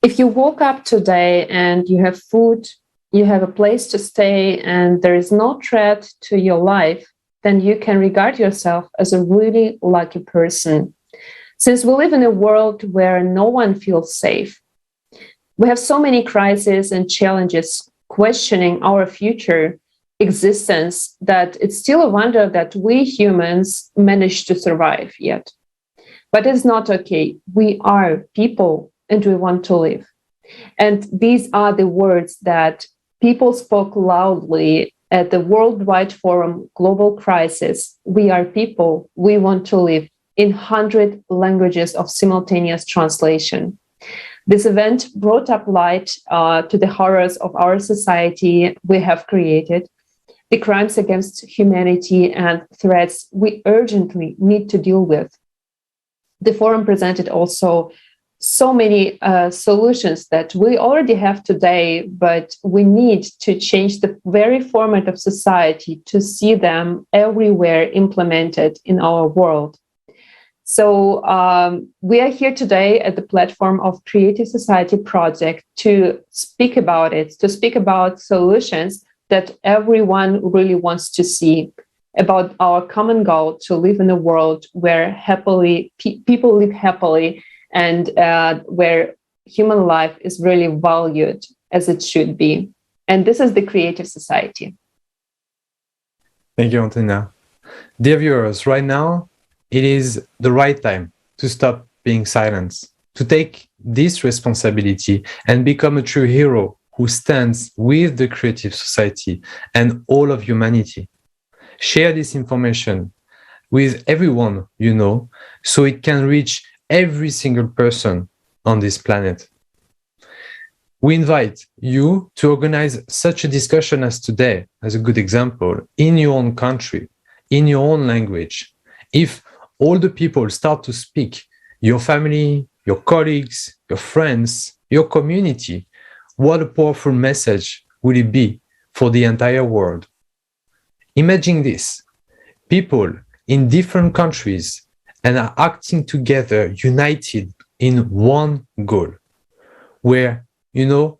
If you woke up today and you have food, you have a place to stay, and there is no threat to your life, then you can regard yourself as a really lucky person. Since we live in a world where no one feels safe, we have so many crises and challenges questioning our future existence that it's still a wonder that we humans managed to survive yet. But it's not okay. We are people and we want to live. And these are the words that people spoke loudly at the Worldwide Forum Global Crisis. We are people, we want to live, in 100 languages of simultaneous translation. This event brought up light to the horrors of our society we have created, the crimes against humanity and threats we urgently need to deal with. The forum presented also so many solutions that we already have today, but we need to change the very format of society to see them everywhere implemented in our world. So we are here today at the platform of Creative Society Project to speak about it, to speak about solutions that everyone really wants to see, about our common goal to live in a world where people live happily and where human life is really valued as it should be. And this is the Creative Society. Thank you, Antonia. Dear viewers, right now, it is the right time to stop being silent, to take this responsibility and become a true hero who stands with the Creative Society and all of humanity. Share this information with everyone you know so it can reach every single person on this planet. We invite you to organize such a discussion as today, as a good example, in your own country, in your own language. If all the people start to speak, your family, your colleagues, your friends, your community, what a powerful message would it be for the entire world? Imagine this, people in different countries and are acting together, united in one goal, where you know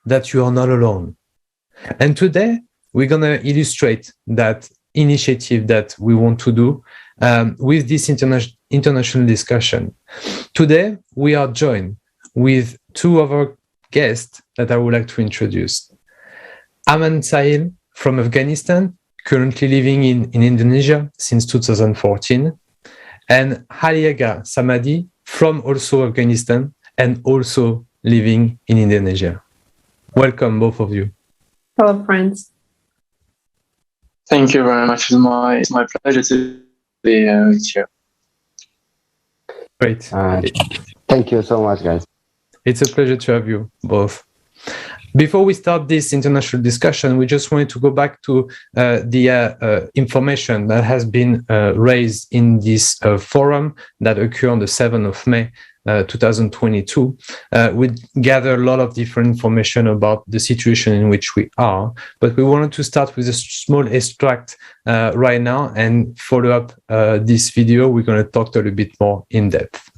that you are not alone. And today, we're going to illustrate that initiative that we want to do with this international discussion. Today, we are joined with two of our guests that I would like to introduce. Aman Sahil from Afghanistan, currently living in Indonesia since 2014, and Ali Agha Samadi from also Afghanistan and also living in Indonesia. Welcome, both of you. Hello, friends. Thank you very much. It's my pleasure to be with you. Great. Thank you so much, guys. It's a pleasure to have you both. Before we start this international discussion, we just wanted to go back to the information that has been raised in this forum that occurred on the 7th of May 2022. We gather a lot of different information about the situation in which we are, but we wanted to start with a small extract right now and follow up this video. We're going to talk a little bit more in depth.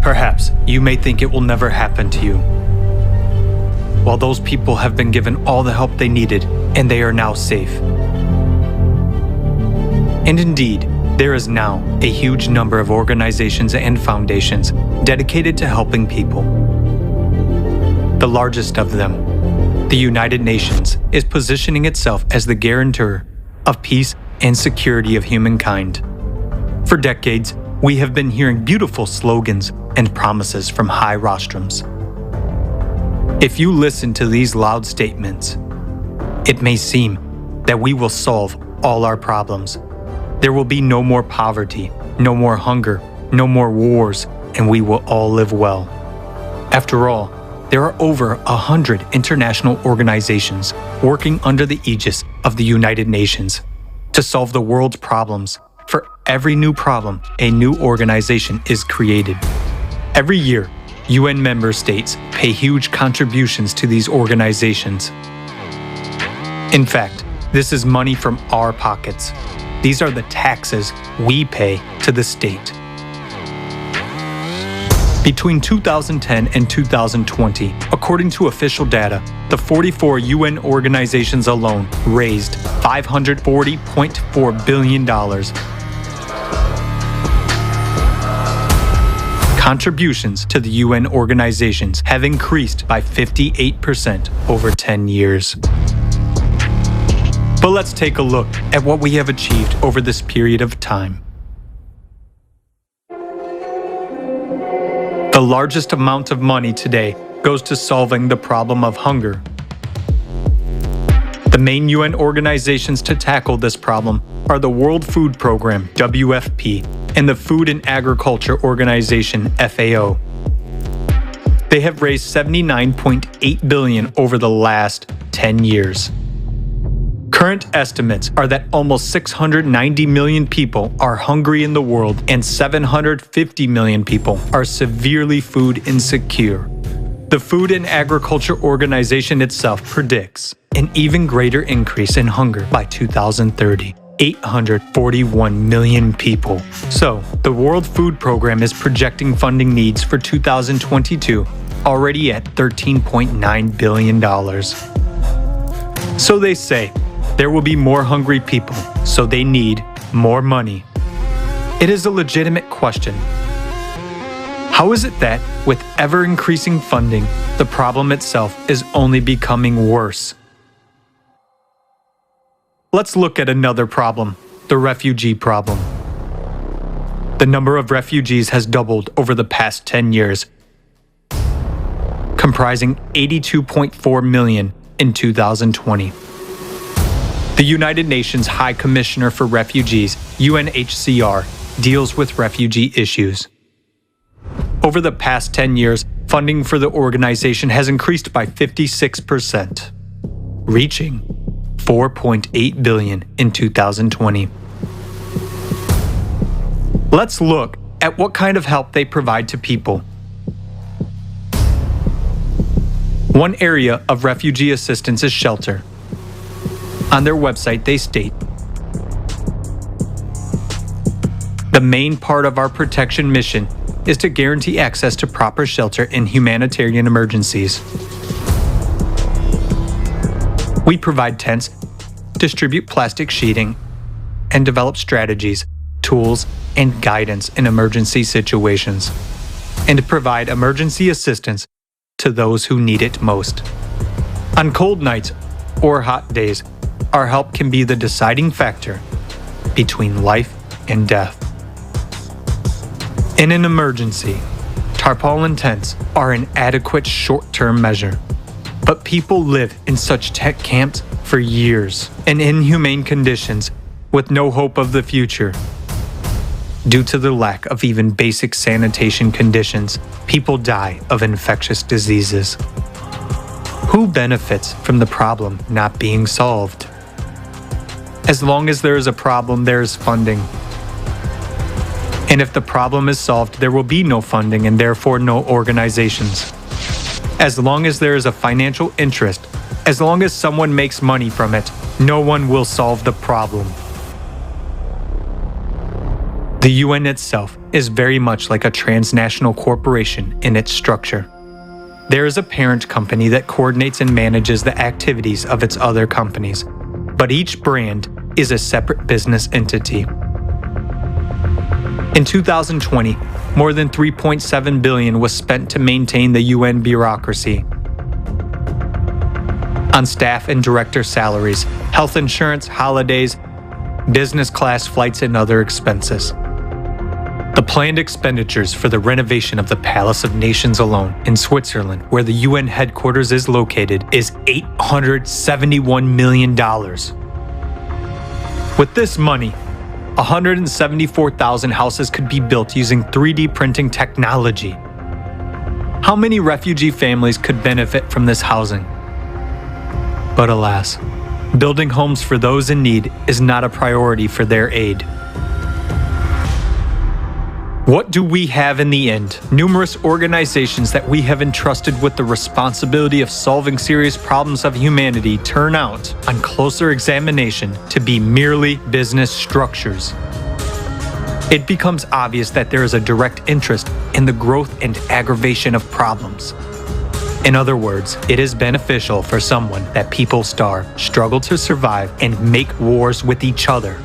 Perhaps you may think it will never happen to you. While those people have been given all the help they needed and they are now safe. And indeed, there is now a huge number of organizations and foundations dedicated to helping people. The largest of them, the United Nations, is positioning itself as the guarantor of peace and security of humankind. For decades, we have been hearing beautiful slogans and promises from high rostrums. If you listen to these loud statements, it may seem that we will solve all our problems. There will be no more poverty, no more hunger, no more wars, and we will all live well. After all, there are over 100 international organizations working under the aegis of the United Nations to solve the world's problems. For every new problem, a new organization is created. Every year, UN member states pay huge contributions to these organizations. In fact, this is money from our pockets. These are the taxes we pay to the state. Between 2010 and 2020, according to official data, the 44 UN organizations alone raised $540.4 billion. Contributions to the UN organizations have increased by 58% over 10 years. But let's take a look at what we have achieved over this period of time. The largest amount of money today goes to solving the problem of hunger. The main UN organizations to tackle this problem are the World Food Program, WFP, and the Food and Agriculture Organization, FAO. They have raised $79.8 billion over the last 10 years. Current estimates are that almost 690 million people are hungry in the world and 750 million people are severely food insecure. The Food and Agriculture Organization itself predicts an even greater increase in hunger by 2030. 841 million people. So, the World Food Program is projecting funding needs for 2022 already at $13.9 billion. So they say, there will be more hungry people, so they need more money. It is a legitimate question. How is it that, with ever-increasing funding, the problem itself is only becoming worse? Let's look at another problem, the refugee problem. The number of refugees has doubled over the past 10 years, comprising 82.4 million in 2020. The United Nations High Commissioner for Refugees, UNHCR, deals with refugee issues. Over the past 10 years, funding for the organization has increased by 56%, reaching $4.8 billion in 2020. Let's look at what kind of help they provide to people. One area of refugee assistance is shelter. On their website, they state, "The main part of our protection mission is to guarantee access to proper shelter in humanitarian emergencies. We provide tents, distribute plastic sheeting, and develop strategies, tools, and guidance in emergency situations, and provide emergency assistance to those who need it most. On cold nights or hot days, our help can be the deciding factor between life and death. In an emergency, tarpaulin tents are an adequate short-term measure, but people live in such tent camps for years in inhumane conditions with no hope of the future. Due to the lack of even basic sanitation conditions, people die of infectious diseases. Who benefits from the problem not being solved? As long as there is a problem, there is funding. And if the problem is solved, there will be no funding and therefore no organizations. As long as there is a financial interest, as long as someone makes money from it, no one will solve the problem. The UN itself is very much like a transnational corporation in its structure. There is a parent company that coordinates and manages the activities of its other companies, but each brand is a separate business entity. In 2020, more than $3.7 billion was spent to maintain the UN bureaucracy on staff and director salaries, health insurance, holidays, business class flights, and other expenses. The planned expenditures for the renovation of the Palace of Nations alone in Switzerland, where the UN headquarters is located, is $871 million. With this money, 174,000 houses could be built using 3D printing technology. How many refugee families could benefit from this housing? But alas, building homes for those in need is not a priority for their aid. What do we have in the end? Numerous organizations that we have entrusted with the responsibility of solving serious problems of humanity turn out, on closer examination, to be merely business structures. It becomes obvious that there is a direct interest in the growth and aggravation of problems. In other words, it is beneficial for someone that people starve, struggle to survive, and make wars with each other.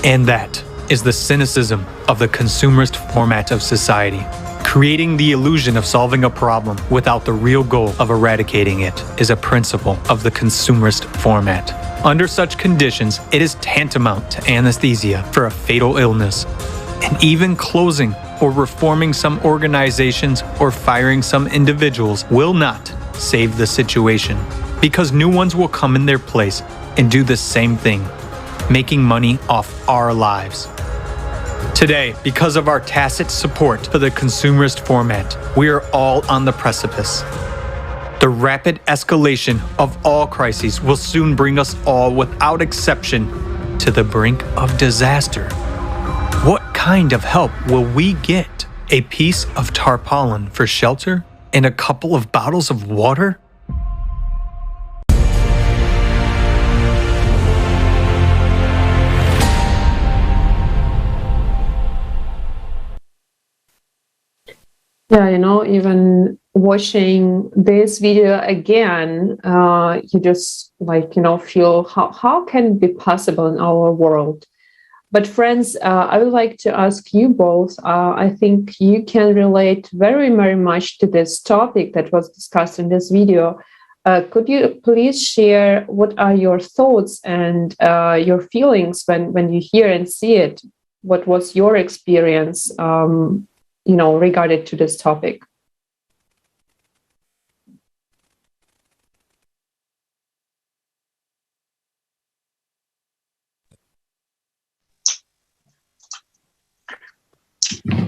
And that is the cynicism of the consumerist format of society. Creating the illusion of solving a problem without the real goal of eradicating it is a principle of the consumerist format. Under such conditions, it is tantamount to anesthesia for a fatal illness. And even closing or reforming some organizations or firing some individuals will not save the situation, because new ones will come in their place and do the same thing, making money off our lives. Today, because of our tacit support for the consumerist format, we are all on the precipice. The rapid escalation of all crises will soon bring us all, without exception, to the brink of disaster. What kind of help will we get? A piece of tarpaulin for shelter and a couple of bottles of water? Yeah, even watching this video again, you just feel how can it be possible in our world? But friends, I would like to ask you both. I think you can relate very, very much to this topic that was discussed in this video. Could you please share what are your thoughts and your feelings when you hear and see it? What was your experience, regarded to this topic?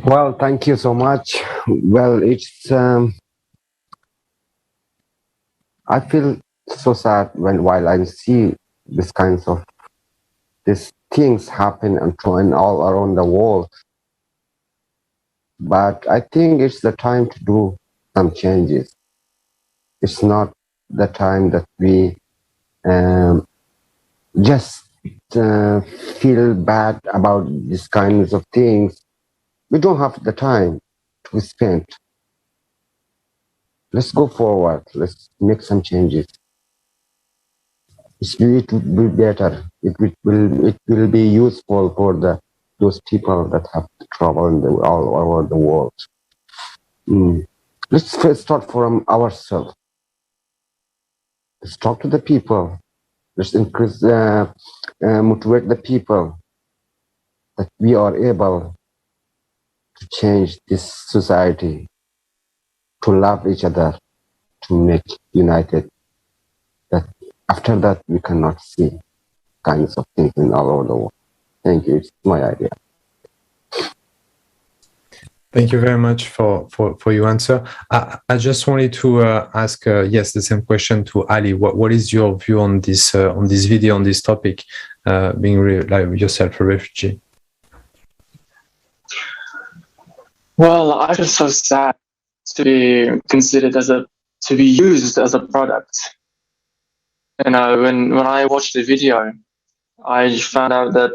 Well, thank you so much. Well, I feel so sad while I see these things happen and all around the world. But I think it's the time to do some changes. It's not the time that we just feel bad about these kinds of things. We don't have the time to spend. Let's go forward. Let's make some changes. It will be better. It will be useful for those people that have trouble all over the world. Let's first start from ourselves. Let's talk to the people. Let's motivate the people that we are able to change this society, to love each other, to make united. That after that we cannot see kinds of things in all over the world. Thank you. It's my idea. Thank you very much for your answer. I just wanted to ask, the same question to Ali. What is your view on this video, on this topic, being yourself a refugee? Well, I feel so sad to be considered to be used as a product. When I watched the video, I found out that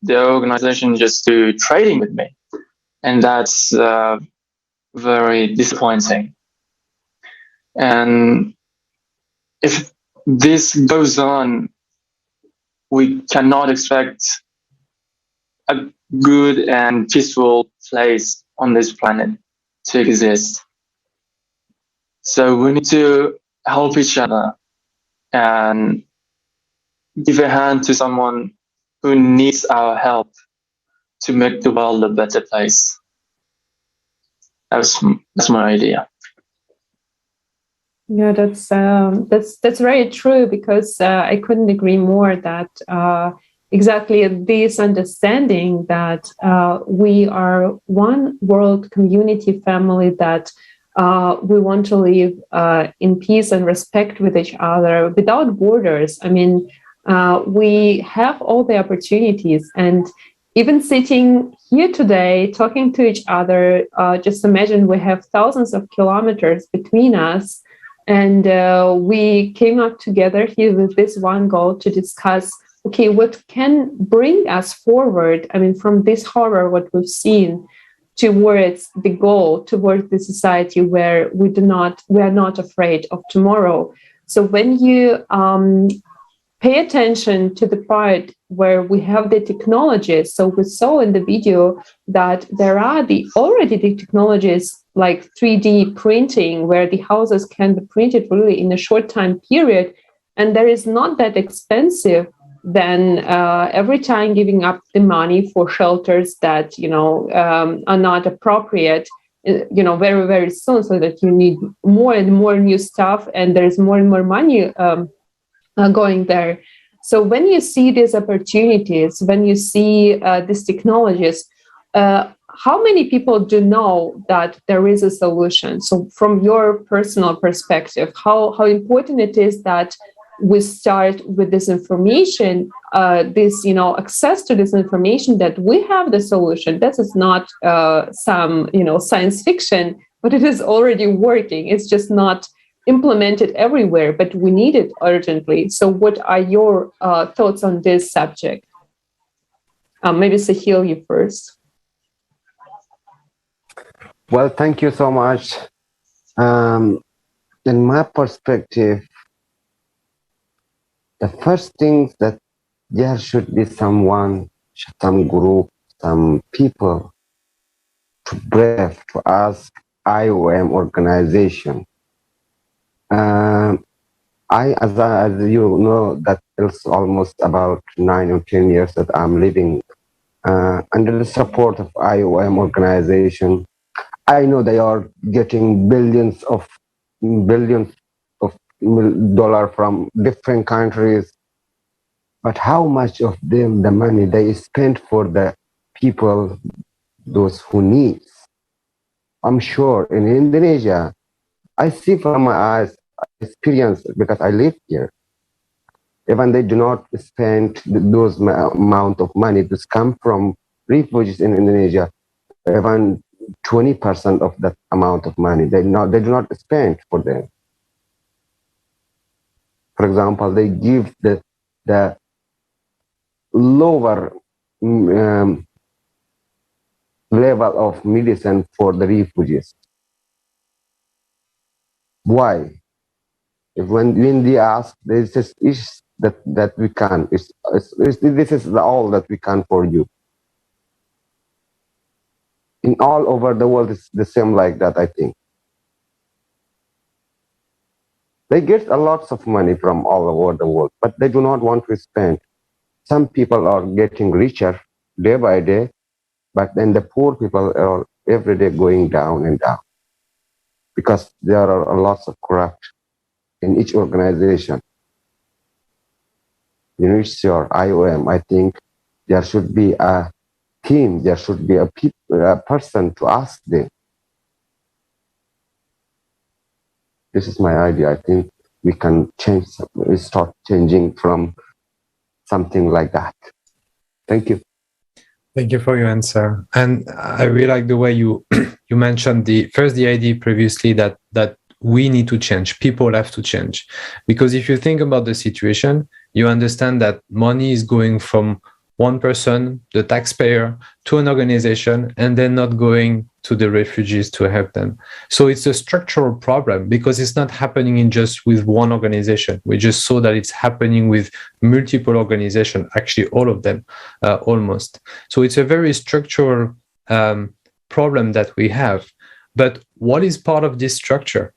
the organization just do trading with me, and that's very disappointing. And if this goes on, we cannot expect a good and peaceful place on this planet to exist. So we need to help each other and give a hand to someone who needs our help to make the world a better place. That's my idea. Yeah, that's very true, because I couldn't agree more that exactly this understanding that we are one world community family, that we want to live in peace and respect with each other without borders. I mean, we have all the opportunities, and even sitting here today talking to each other. Just imagine we have thousands of kilometers between us, and we came up together here with this one goal to discuss, okay, what can bring us forward? I mean, from this horror, what we've seen, towards the goal, towards the society where we are not afraid of tomorrow. So when you pay attention to the part where we have the technologies, so we saw in the video that there are already the technologies like 3D printing, where the houses can be printed really in a short time period, and there is not that expensive then every time giving up the money for shelters that are not appropriate, very, very soon, so that you need more and more new stuff, and there's more and more money going there. So when you see these opportunities, when you see these technologies, how many people do know that there is a solution? So from your personal perspective, how important it is that we start with this information, access to this information, that we have the solution. This is not some, science fiction, but it is already working. It's just not implemented everywhere, but we need it urgently. So what are your thoughts on this subject? Maybe Sahil, you first. Well, thank you so much. In my perspective, the first thing that there should be someone, some group, some people to brave to ask IOM organization. As you know, that it's almost about 9 or 10 years that I'm living under the support of IOM organization. I know they are getting billions of dollars from different countries, but how much of them, the money they spend for the people, those who need? I'm sure in Indonesia, I see from my eyes, I experience because I live here. Even they do not spend those amount of money that come from refugees in Indonesia, even 20% of that amount of money they do not spend for them. For example, they give the lower level of medicine for the refugees. Why? When they ask, they say, "Is that we can? This is all that we can for you." In all over the world, it's the same like that, I think. They get a lot of money from all over the world, but they do not want to spend. Some people are getting richer day by day, but then the poor people are every day going down and down because there are a lot of corrupt in each organization. UNHCR or IOM, I think there should be a team, there should be a person to ask them. This is my idea. I think we can start changing from something like that. Thank you. Thank you for your answer. And I really like the way you mentioned the idea previously that we need to change. People have to change. Because if you think about the situation, you understand that money is going from one person, the taxpayer, to an organization, and then not going to the refugees to help them. So it's a structural problem because it's not happening in just with one organization. We just saw that it's happening with multiple organizations, actually all of them, almost. So it's a very structural problem that we have. But what is part of this structure?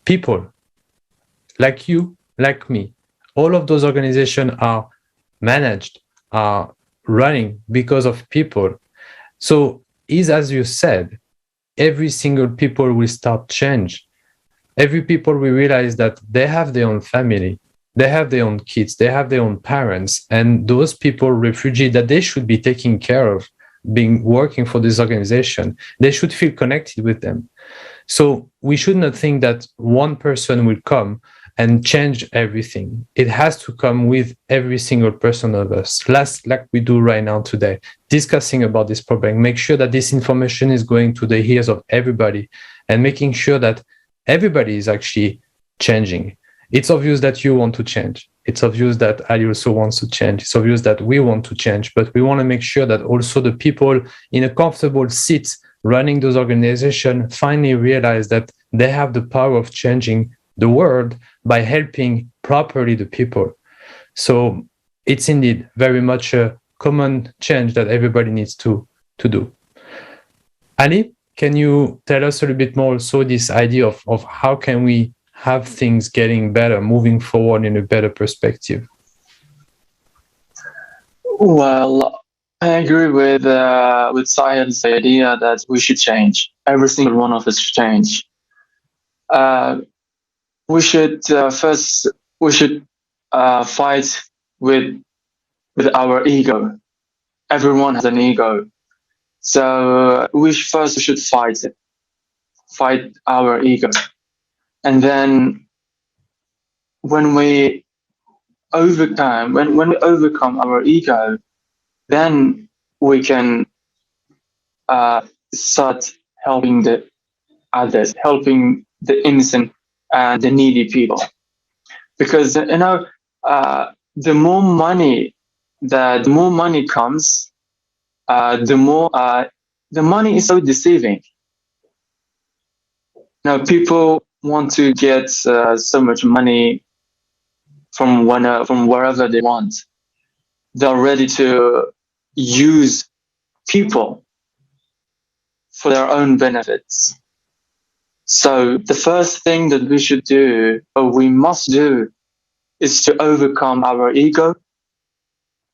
People, like you, like me. All of those organizations are managed, are running because of people. So as you said, every single people will start change. Every people will realize that they have their own family, they have their own kids, they have their own parents, and those people, refugees, that they should be taking care of, working for this organization, they should feel connected with them. So we should not think that one person will come and change everything. It has to come with every single person of us, like we do right now today, discussing about this problem, make sure that this information is going to the ears of everybody and making sure that everybody is actually changing. It's obvious that you want to change. It's obvious that Ali also wants to change. It's obvious that we want to change, but we want to make sure that also the people in a comfortable seat running those organizations finally realize that they have the power of changing the world by helping properly the people. So it's indeed very much a common change that everybody needs to do. Ali, can you tell us a little bit more also this idea of how can we have things getting better, moving forward in a better perspective? Well, I agree with Sahil's idea that we should change. Every single one of us should change. We should first fight with our ego. Everyone has an ego, so we first should fight our ego, and then when we overcome our ego, then we can start helping the others, helping the innocent and the needy people. Because the more money comes, the money is so deceiving. Now people want to get so much money from wherever they want. They're ready to use people for their own benefits. So the first thing that we should do, or we must do, is to overcome our ego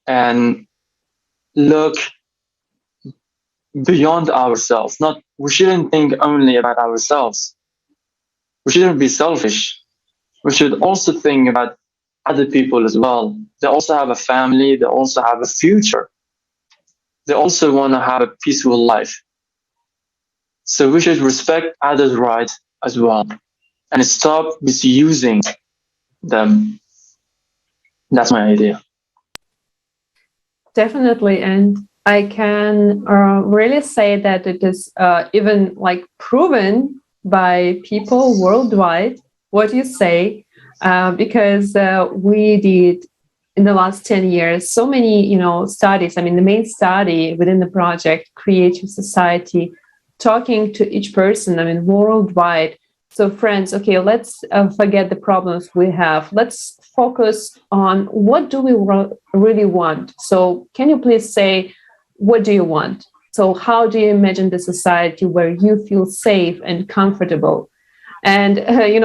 and look beyond ourselves. We shouldn't think only about ourselves. We shouldn't be selfish. We should also think about other people as well. They also have a family. They also have a future. They also want to have a peaceful life. So we should respect others' rights as well and stop misusing them. That's my idea. Definitely. And I can really say that it is even like proven by people worldwide what you say, because we did in the last 10 years so many studies. I mean, the main study within the project, Creative Society, talking to each person, I mean, worldwide. So friends, okay, let's forget the problems we have. Let's focus on what do we really want. So can you please say, what do you want? So how do you imagine the society where you feel safe and comfortable? And,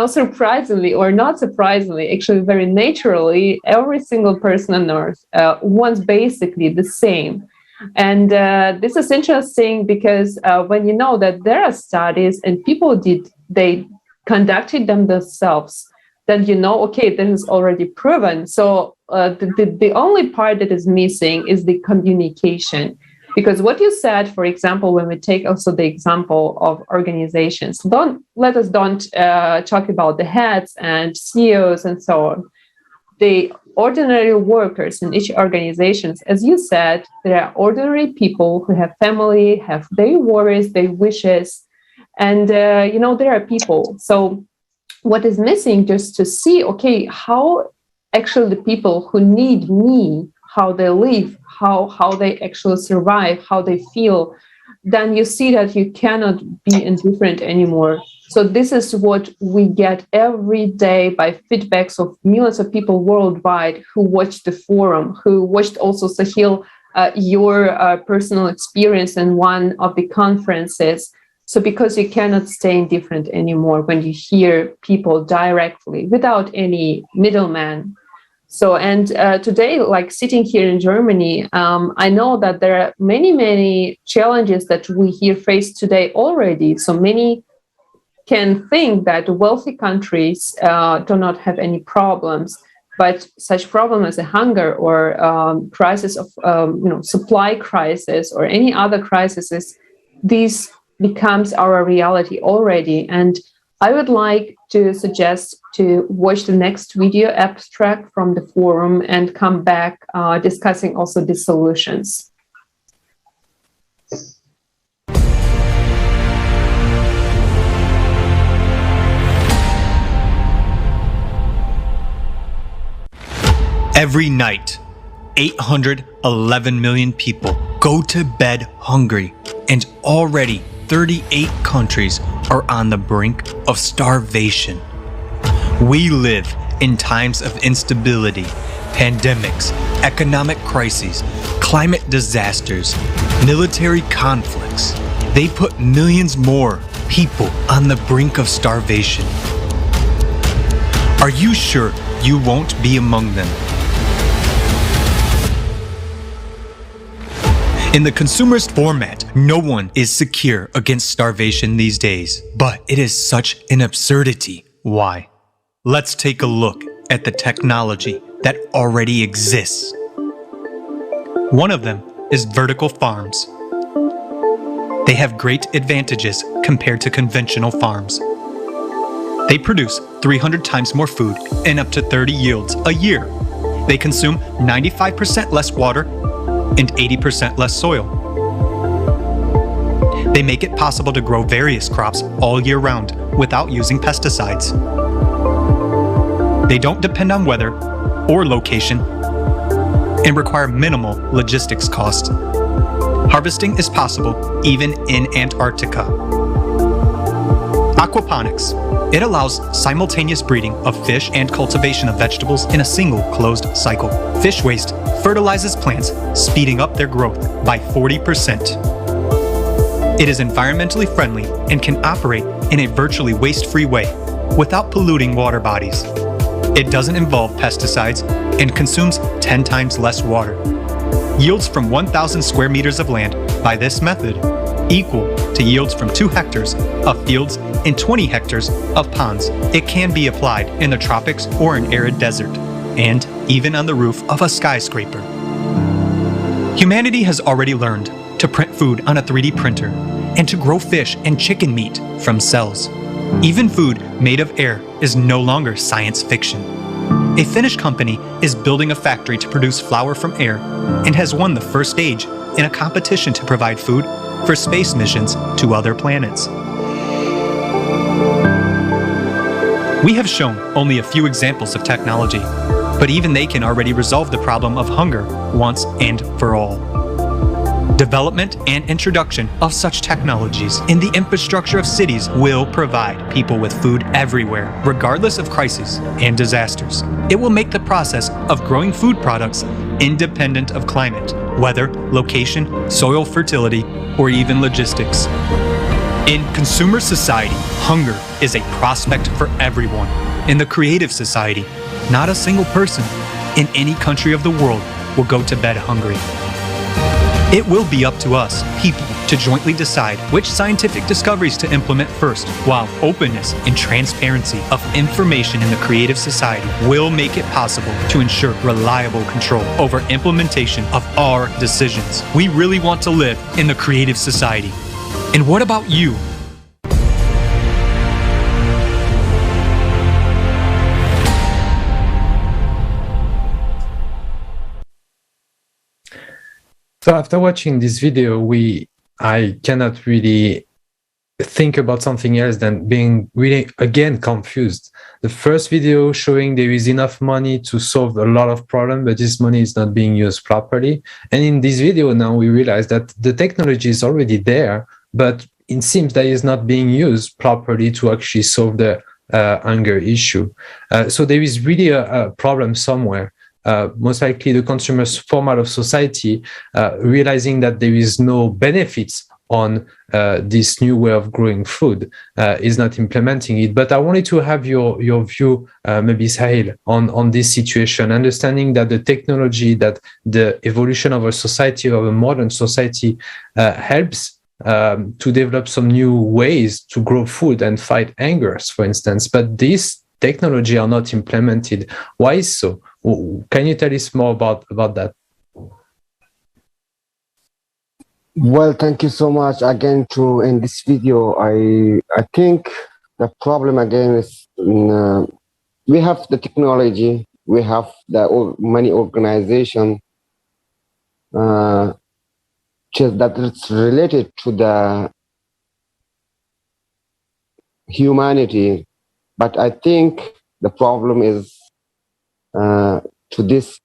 surprisingly or not surprisingly, actually very naturally, every single person on earth wants basically the same. And this is interesting because when you know that there are studies and they conducted them themselves, then okay, this is already proven. So the only part that is missing is the communication. Because what you said, for example, when we take also the example of organizations, don't talk about the heads and CEOs and so on. The ordinary workers in each organization, as you said, there are ordinary people who have family, have their worries, their wishes, and there are people. So what is missing, just to see, okay, how actually the people who need me, how they live, how they actually survive, how they feel, then you see that you cannot be indifferent anymore. So this is what we get every day by feedbacks of millions of people worldwide who watched the forum, who watched also, Sahil, your personal experience in one of the conferences. So because you cannot stay indifferent anymore when you hear people directly without any middleman. So, and today, like sitting here in Germany, I know that there are many, many challenges that we here face today already. So many can think that wealthy countries do not have any problems, but such problem as a hunger or crisis of supply crisis or any other crises, these becomes our reality already. And I would like to suggest to watch the next video abstract from the forum and come back discussing also the solutions. Every night, 811 million people go to bed hungry, and already 38 countries are on the brink of starvation. We live in times of instability, pandemics, economic crises, climate disasters, military conflicts. They put millions more people on the brink of starvation. Are you sure you won't be among them? In the consumerist format, no one is secure against starvation these days, but it is such an absurdity. Why? Let's take a look at the technology that already exists. One of them is vertical farms. They have great advantages compared to conventional farms. They produce 300 times more food and up to 30 yields a year. They consume 95% less water and 80% less soil. They make it possible to grow various crops all year round without using pesticides. They don't depend on weather or location and require minimal logistics costs. Harvesting is possible even in Antarctica. Aquaponics. It allows simultaneous breeding of fish and cultivation of vegetables in a single closed cycle. Fish waste fertilizes plants, speeding up their growth by 40%. It is environmentally friendly and can operate in a virtually waste-free way without polluting water bodies. It doesn't involve pesticides and consumes 10 times less water. Yields from 1,000 square meters of land by this method equal to yields from 2 hectares of fields and 20 hectares of ponds. It can be applied in the tropics or an arid desert, and even on the roof of a skyscraper. Humanity has already learned to print food on a 3D printer and to grow fish and chicken meat from cells. Even food made of air is no longer science fiction. A Finnish company is building a factory to produce flour from air and has won the first stage in a competition to provide food for space missions to other planets. We have shown only a few examples of technology, but even they can already resolve the problem of hunger once and for all. Development and introduction of such technologies in the infrastructure of cities will provide people with food everywhere, regardless of crises and disasters. It will make the process of growing food products independent of climate, weather, location, soil fertility, or even logistics. In consumer society, hunger is a prospect for everyone. In the creative society, not a single person in any country of the world will go to bed hungry. It will be up to us, people, to jointly decide which scientific discoveries to implement first, while openness and transparency of information in the creative society will make it possible to ensure reliable control over implementation of our decisions. We really want to live in the creative society. And what about you? So after watching this video, I cannot really think about something else than being really, again, confused. The first video showing there is enough money to solve a lot of problems, but this money is not being used properly. And in this video now, we realize that the technology is already there, but it seems that it's not being used properly to actually solve the hunger issue. So there is really a problem somewhere. Most likely the consumer's format of society, realizing that there is no benefits on this new way of growing food, is not implementing it. But I wanted to have your view, maybe Sahil, on this situation, understanding that the technology, that the evolution of a society, of a modern society, helps to develop some new ways to grow food and fight hungers, for instance. But these technology are not implemented. Why is so? Can you tell us more about that? Well, thank you so much again. In this video, I think The problem again is we have the technology, we have many organizations that it's related to the humanity, but I think the problem is to these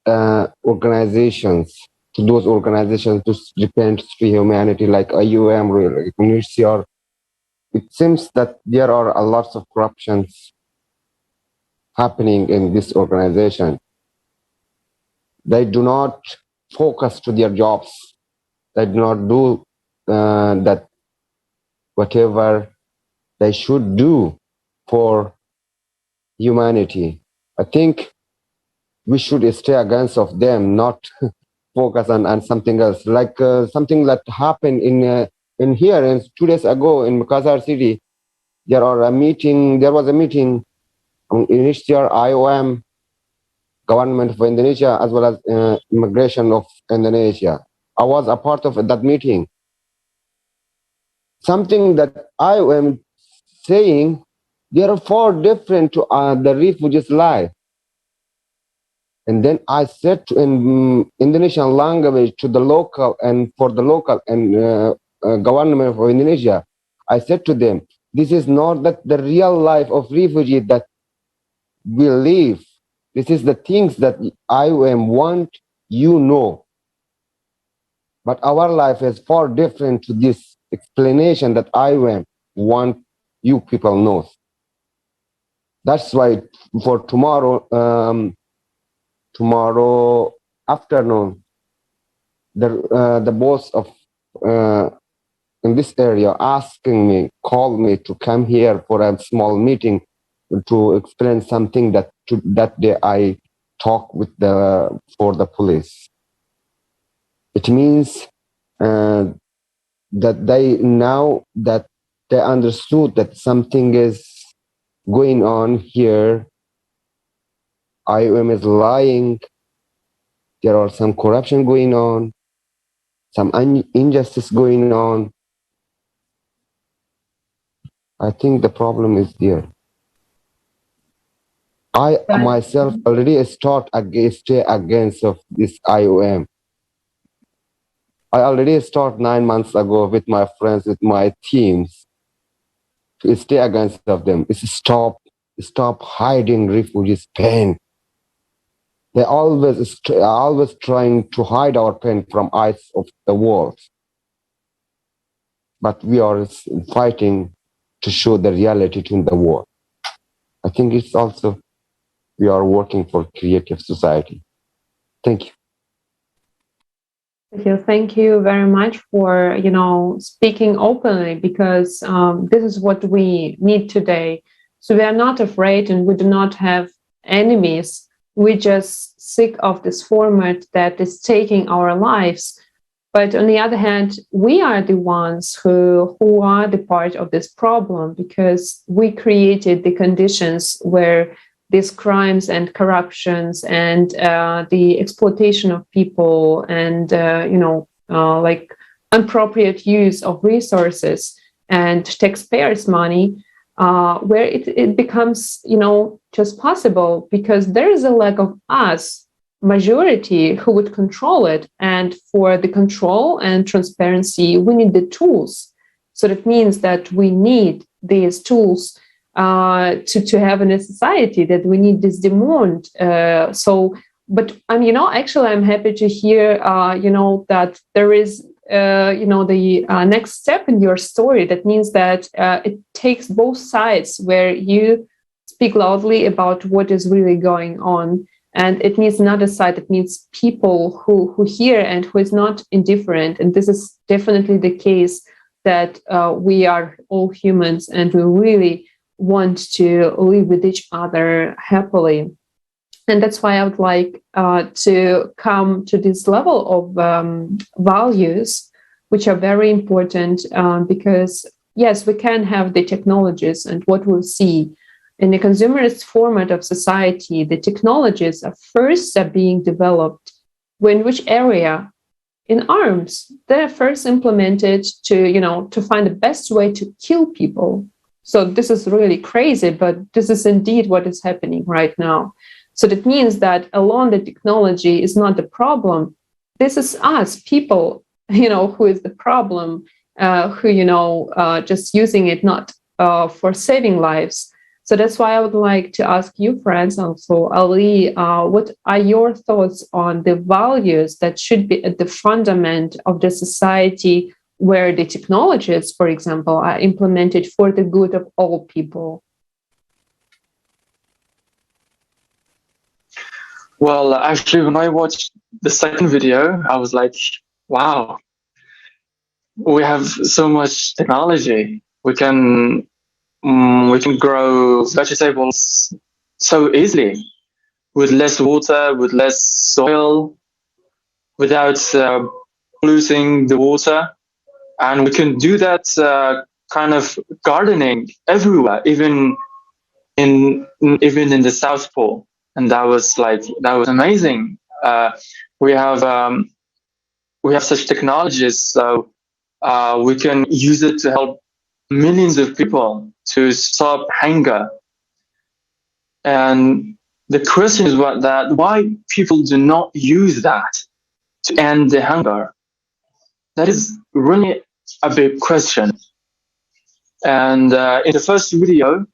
organizations, to those organizations to depend to humanity like IUM, UNHCR. It seems that there are a lot of corruptions happening in this organization. They do not focus to their jobs. They do not do that whatever they should do for humanity. I think we should stay against of them, not focus on something else. Like something that happened in here, and 2 days ago in Makassar city, there was a meeting on UNHCR, IOM, government of Indonesia, as well as immigration of Indonesia. I was a part of that meeting. Something that I am saying, there are 4 different to the refugees' life. And then I said in Indonesian language to the local and for the local and government of Indonesia, I said to them, this is not the real life of refugee that we live. This is the things that I want you know. But our life is far different to this explanation that I want you people know. That's why for tomorrow afternoon, the boss of in this area called me to come here for a small meeting to explain something that day I talked with for the police. It means that they understood that something is going on here. IOM is lying. There are some corruption going on, some injustice going on. I think the problem is there. I myself already stay against of this IOM. I already started 9 months ago with my friends, with my teams, to stay against of them. It's stop hiding refugees' pain. They're always trying to hide our pain from eyes of the world. But we are fighting to show the reality to the world. I think it's also we are working for creative society. Thank you. Thank you very much for speaking openly, because this is what we need today. So we are not afraid and we do not have enemies. We just sick of this format that is taking our lives. But on the other hand, we are the ones who are the part of this problem, because we created the conditions where these crimes and corruptions and the exploitation of people and like inappropriate use of resources and taxpayers' money, where it becomes just possible, because there is a lack of us, majority, who would control it. And for the control and transparency, we need the tools. So that means that we need these tools to have in a society, that we need this demand. But actually, I'm happy to hear, that there is, the next step in your story. That means that it takes both sides, where you speak loudly about what is really going on. And it needs another side. It needs people who hear and who is not indifferent. And this is definitely the case, that we are all humans and we really want to live with each other happily. And that's why I would like to come to this level of values, which are very important, because, yes, we can have the technologies, and what we'll see in the consumerist format of society, the technologies are being developed. In which area? In arms. They're first implemented to find the best way to kill people. So this is really crazy, but this is indeed what is happening right now. So that means that alone the technology is not the problem. This is us, people, who is the problem, who, just using it not for saving lives. So that's why I would like to ask you, friends, also, Ali, what are your thoughts on the values that should be at the fundament of the society where the technologies, for example, are implemented for the good of all people? Well, actually, when I watched the second video, I was like, wow, we have so much technology. We can grow vegetables so easily with less water, with less soil, without polluting the water. And we can do that kind of gardening everywhere, even in the South Pole. And that was amazing. We have such technologies, so we can use it to help millions of people to stop hunger. And the question is why people do not use that to end the hunger. That is really a big question. And in the first video,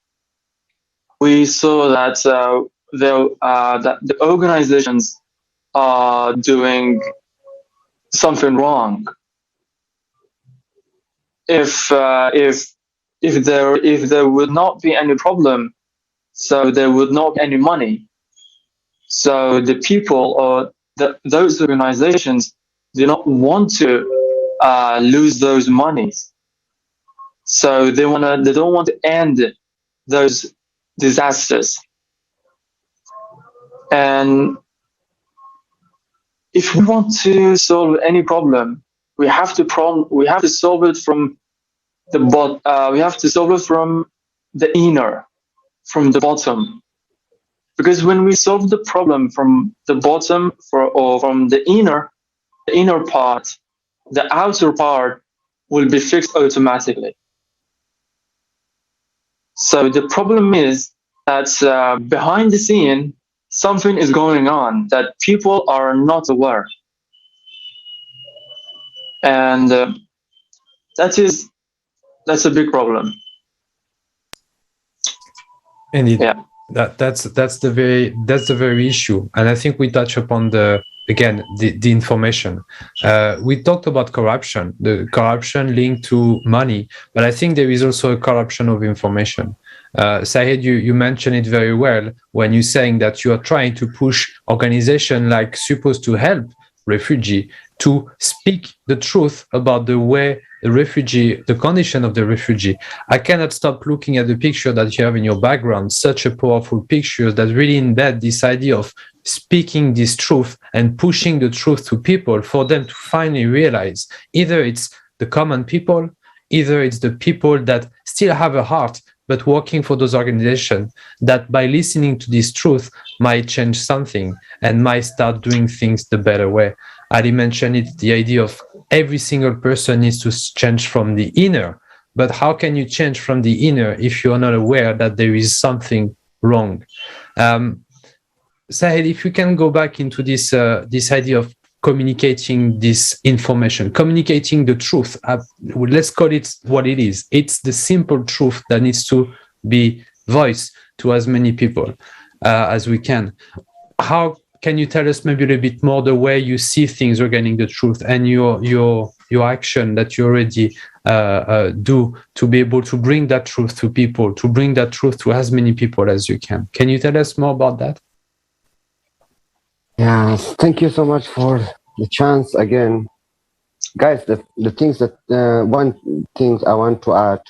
we saw that that the organizations are doing something wrong. If there would not be any problem, so there would not be any money. So the people or those organizations do not want to lose those monies. So they don't want to end those disasters. And if we want to solve any problem, we have to solve it from we have to solve it from the inner, from the bottom. Because when we solve the problem from the bottom or from the inner part, the outer part will be fixed automatically. So the problem is that behind the scene, something is going on that people are not aware. And that's a big problem. Indeed, yeah. That's the very issue, and I think we touch upon the information. We talked about corruption, the corruption linked to money, but I think there is also a corruption of information. Sahid, you mentioned it very well when you're saying that you are trying to push organizations like supposed to help refugee to speak the truth about the way the condition of the refugee. I cannot stop looking at the picture that you have in your background, such a powerful picture that really embed this idea of speaking this truth and pushing the truth to people for them to finally realize either it's the common people, either it's the people that still have a heart, but working for those organizations that by listening to this truth might change something and might start doing things the better way. Ali mentioned it, the idea of every single person needs to change from the inner. But how can you change from the inner if you are not aware that there is something wrong? Sahid, if you can go back into this idea of communicating this information, communicating the truth. Let's call it what it is. It's the simple truth that needs to be voiced to as many people as we can. How can you tell us maybe a little bit more the way you see things regarding the truth and your action that you already do to be able to bring that truth to people, to bring that truth to as many people as you can? Can you tell us more about that? Yeah, thank you so much for the chance again. Guys, the things that, one thing I want to add,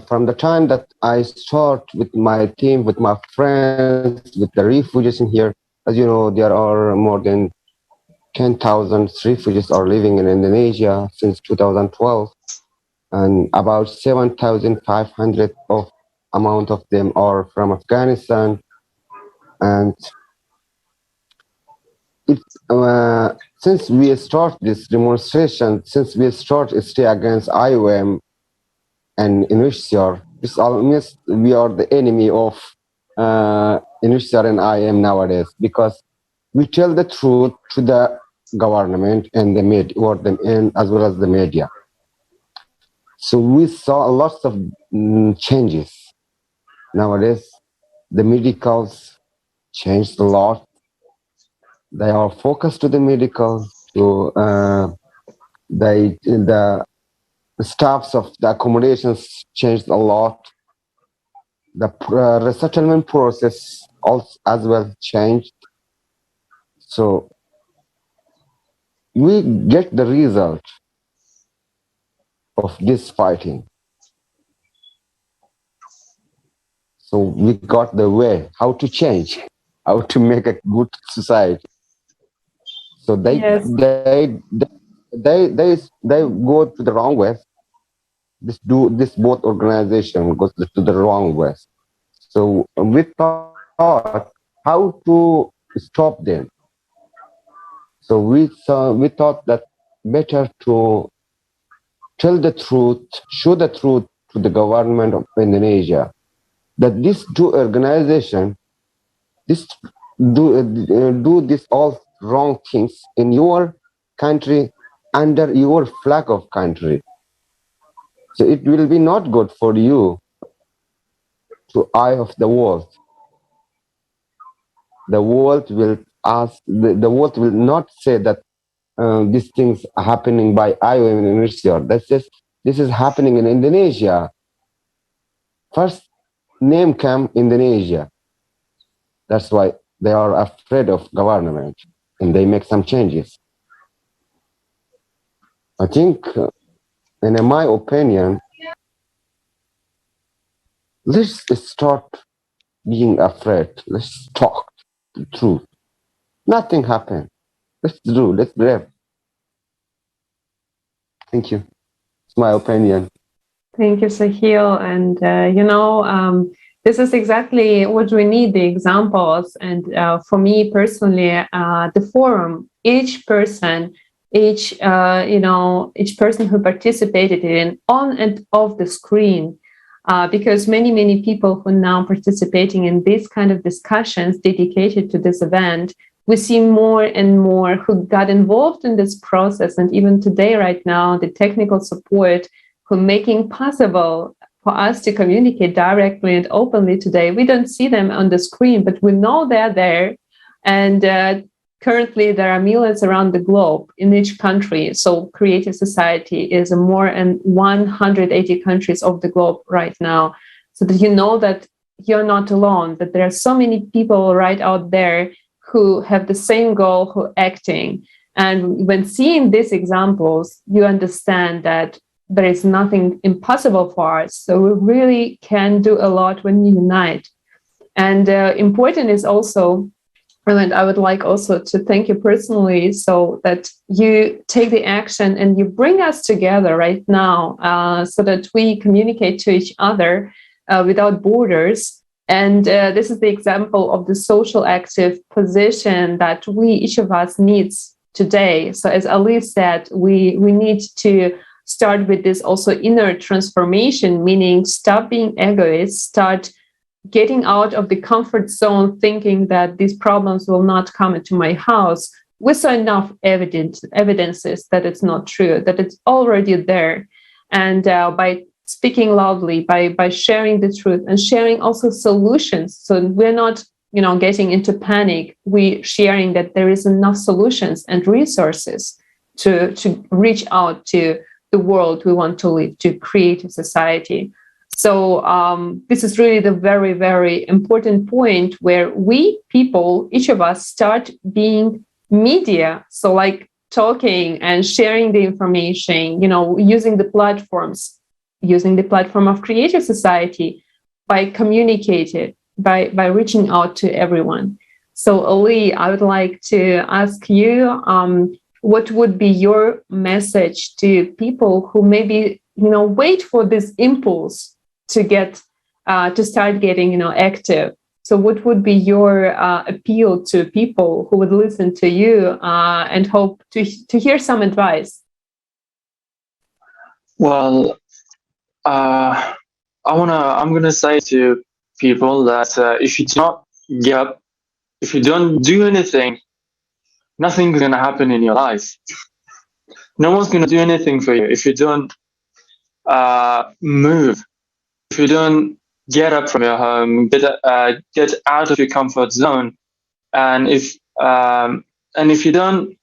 from the time that I start with my team, with my friends, with the refugees in here, as you know, there are more than 10,000 refugees are living in Indonesia since 2012, and about 7,500 amount of them are from Afghanistan. And since we start this demonstration, since we start Stay Against IOM, and Indonesia. It's almost we are the enemy of Indonesia and I am nowadays, because we tell the truth to the government and the media, and as well as the media. So we saw lots of changes nowadays. The medicals changed a lot. They are focused to the medical, to the staffs of the accommodations changed a lot. The resettlement process also as well changed. So we get the result of this fighting. So we got the way how to change, how to make a good society. So Yes. they go to the wrong way. This both organization goes to the wrong way. So we thought how to stop them. So we thought that better to tell the truth, show the truth to the government of Indonesia, that these two organizations do this all wrong things in your country under your flag of country. So it will be not good for you to eye of the world. The world will ask. The world will not say that these things are happening by Iowa in Indonesia. That's just this is happening in Indonesia. First name came Indonesia. That's why they are afraid of government and they make some changes. I think, in my opinion, let's start being afraid. Let's talk the truth. Nothing happened. Let's live. Thank you. It's my opinion. Thank you, Sahil. And, this is exactly what we need, the examples. And for me personally, the forum, each person who participated in on and off the screen, because many people who are now participating in these kind of discussions dedicated to this event, we see more and more who got involved in this process. And even today, right now, the technical support who making possible for us to communicate directly and openly today. We don't see them on the screen, but we know they're there. And currently, there are millions around the globe in each country. So Creative Society is in more than 180 countries of the globe right now. So that you know that you're not alone, that there are so many people right out there who have the same goal, who are acting. And when seeing these examples, you understand that there is nothing impossible for us. So we really can do a lot when we unite. And important is also, and I would like also to thank you personally, so that you take the action and you bring us together right now, so that we communicate to each other without borders. And this is the example of the social active position that each of us needs today. So as Ali said, we need to start with this also inner transformation, meaning stop being egoist, start getting out of the comfort zone, thinking that these problems will not come into my house. We saw enough evidences that it's not true, that it's already there. And by speaking loudly, by sharing the truth and sharing also solutions, so we're not getting into panic, we sharing that there is enough solutions and resources to reach out to the world we want to live, to create a society. So this is really the very, very important point where we people, each of us, start being media. So like talking and sharing the information, using the platforms, using the platform of Creative Society, by communicating, by reaching out to everyone. So Ali, I would like to ask you, what would be your message to people who maybe wait for this impulse to get to start getting active? So what would be your appeal to people who would listen to you and hope to hear some advice? Well, I'm gonna say to people that if you do not get up, if you don't do anything, nothing's gonna happen in your life. No one's gonna do anything for you if you don't move. If you don't get up from your home, get out of your comfort zone, and if you don't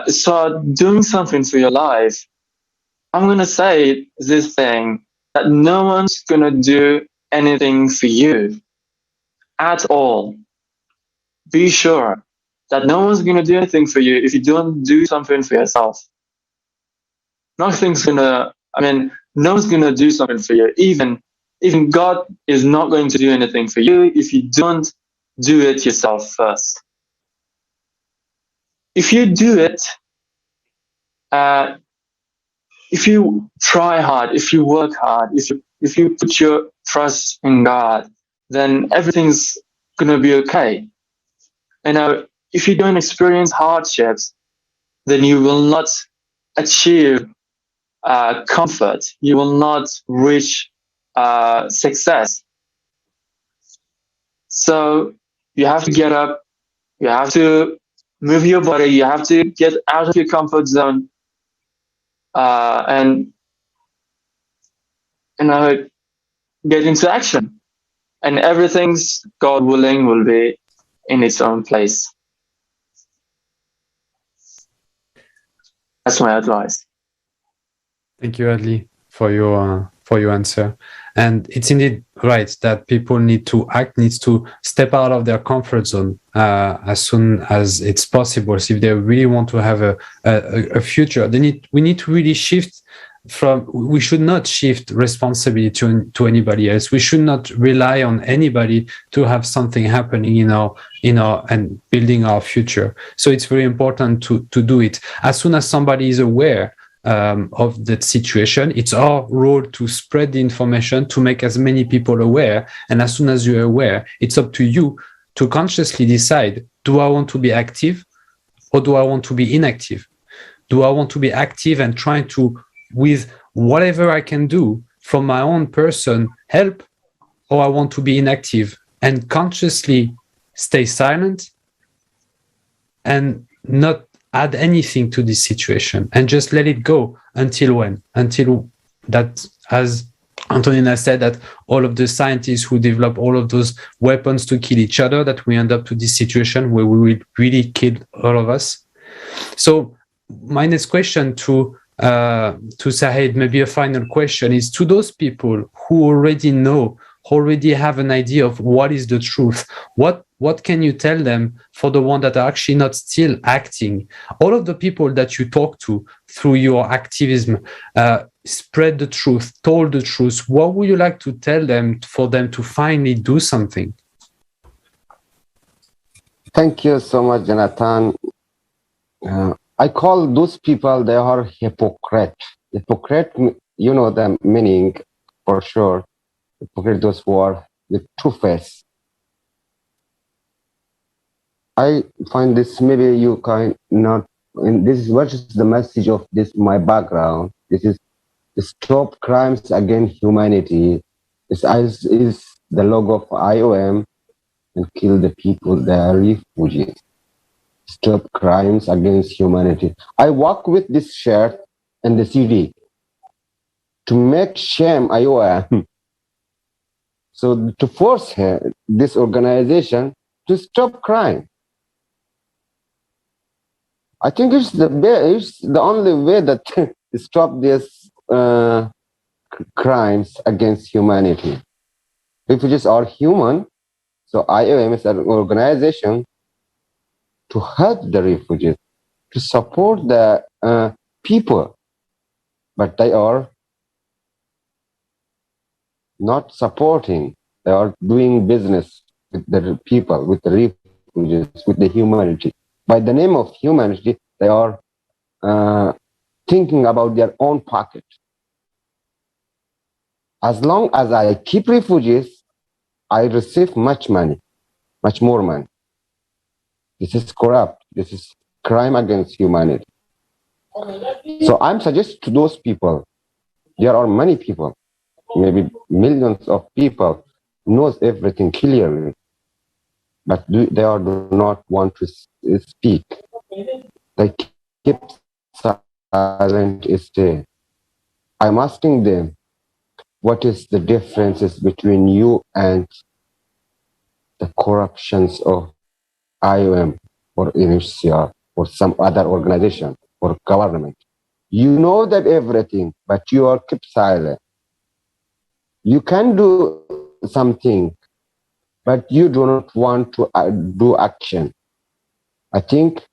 start doing something for your life, I'm gonna say this thing that no one's gonna do anything for you at all. Be sure that no one's gonna do anything for you if you don't do something for yourself. Nothing's gonna. I mean, no one's gonna do something for you. Even God is not going to do anything for you if you don't do it yourself first. If you do it, if you try hard, if you work hard, if you put your trust in God, then everything's gonna be okay. You know, if you don't experience hardships, then you will not achieve comfort. You will not reach success. So you have to get up. You have to move your body. You have to get out of your comfort zone, and get into action. And everything's, God willing, will be in its own place. That's my advice. Thank you, Adli, for your answer. And it's indeed right that people need to step out of their comfort zone as soon as it's possible. So if they really want to have a future, we need to really shift we should not shift responsibility to anybody else. We should not rely on anybody to have something happening in our and building our future. So it's very important to do it as soon as somebody is aware of that situation. It's our role to spread the information, to make as many people aware. And as soon as you're aware, it's up to you to consciously decide, do I want to be active or do I want to be inactive? Do I want to be active and trying to, with whatever I can do from my own person, help, or I want to be inactive and consciously stay silent and not add anything to this situation and just let it go until that, as Antonina said, that all of the scientists who develop all of those weapons to kill each other, that we end up to this situation where we will really kill all of us. So my next question to Sahid, maybe a final question, is to those people who already have an idea of what is the truth. What can you tell them for the one that are actually not still acting? All of the people that you talk to through your activism, spread the truth, told the truth. What would you like to tell them for them to finally do something? Thank you so much, Jonathan. I call those people, they are hypocrite. Hypocrite, you know the meaning for sure. Hypocrite, those who are with two face. I find this, maybe you can not, and this is what is the message of this, my background. This is stop crimes against humanity. This is the logo of IOM, and kill the people, they are refugees. Stop crimes against humanity. I walk with this shirt and the CD to make shame IOM. So to force this organization to stop crime. I think it's the only way that to stop these crimes against humanity. Refugees are human, so IOM is an organization to help the refugees, to support the people, but they are not supporting. They are doing business with the people, with the refugees, with the humanity. By the name of humanity, they are thinking about their own pocket. As long as I keep refugees, I receive much money, much more money. This is corrupt. This is crime against humanity. So I'm suggesting to those people, there are many people, maybe millions of people knows everything clearly, but they do not want to speak. They keep silent instead. I'm asking them, what is the differences between you and the corruptions of IOM or UNHCR or some other organization or government? You know that everything, but you are keep silent. You can do something, but you do not want to do action. I think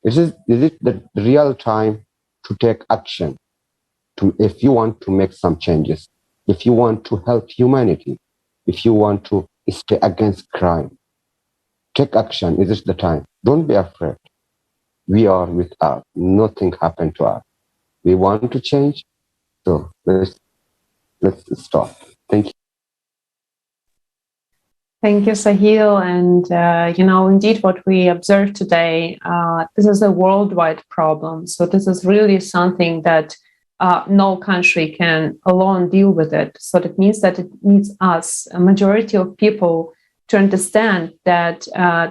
is it the real time to take action if you want to make some changes, if you want to help humanity, if you want to stay against crime. Take action. Is this the time? Don't be afraid. We are with us. Nothing happened to us. We want to change. So let's start. Thank you. Thank you, Sahil. And, indeed, what we observed today, this is a worldwide problem. So this is really something that no country can alone deal with it. So that means that it needs us, a majority of people, to understand that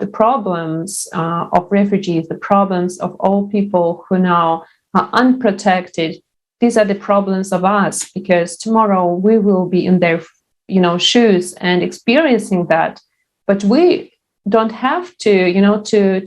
the problems of refugees, the problems of all people who now are unprotected, these are the problems of us, because tomorrow we will be in their shoes and experiencing that. But we don't have to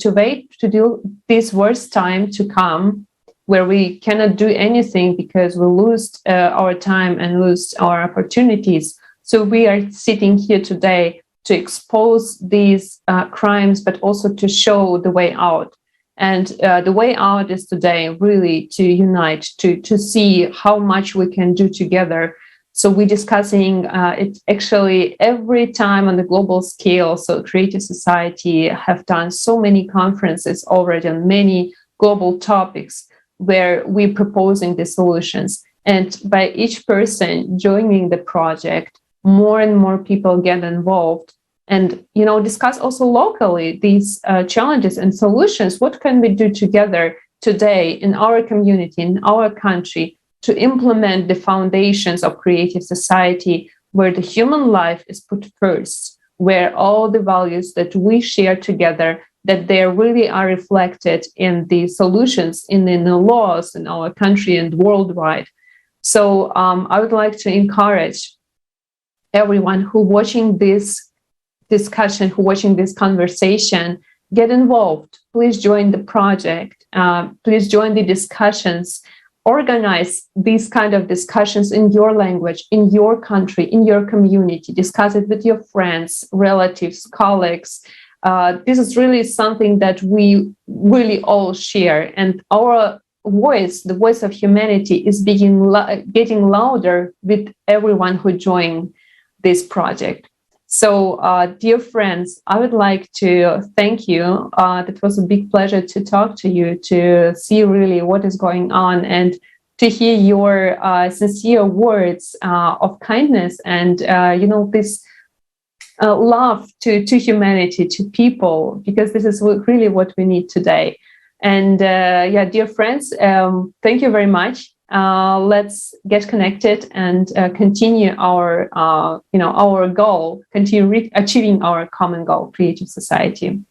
wait to do this worst time to come, where we cannot do anything because we lose our time and lose our opportunities. So we are sitting here today to expose these crimes, but also to show the way out. And the way out is today really to unite, to see how much we can do together. So we're discussing it actually every time on the global scale. So Creative Society have done so many conferences already on many global topics where we're proposing the solutions. And by each person joining the project, more and more people get involved and discuss also locally these challenges and solutions. What can we do together today in our community, in our country, to implement the foundations of Creative Society, where the human life is put first, where all the values that we share together, that they really are reflected in the solutions, in the laws in our country and worldwide. So I would like to encourage everyone who watching this discussion, who watching this conversation, get involved. Please join the project. Please join the discussions. Organize these kind of discussions in your language, in your country, in your community. Discuss it with your friends, relatives, colleagues. This is really something that we really all share. And our voice, the voice of humanity, is getting louder with everyone who joined this project. So, dear friends, I would like to thank you. It was a big pleasure to talk to you, to see really what is going on, and to hear your sincere words of kindness and, this love to humanity, to people, because this is really what we need today. And dear friends, thank you very much. Let's get connected and continue our goal, continue achieving our common goal, Creative Society.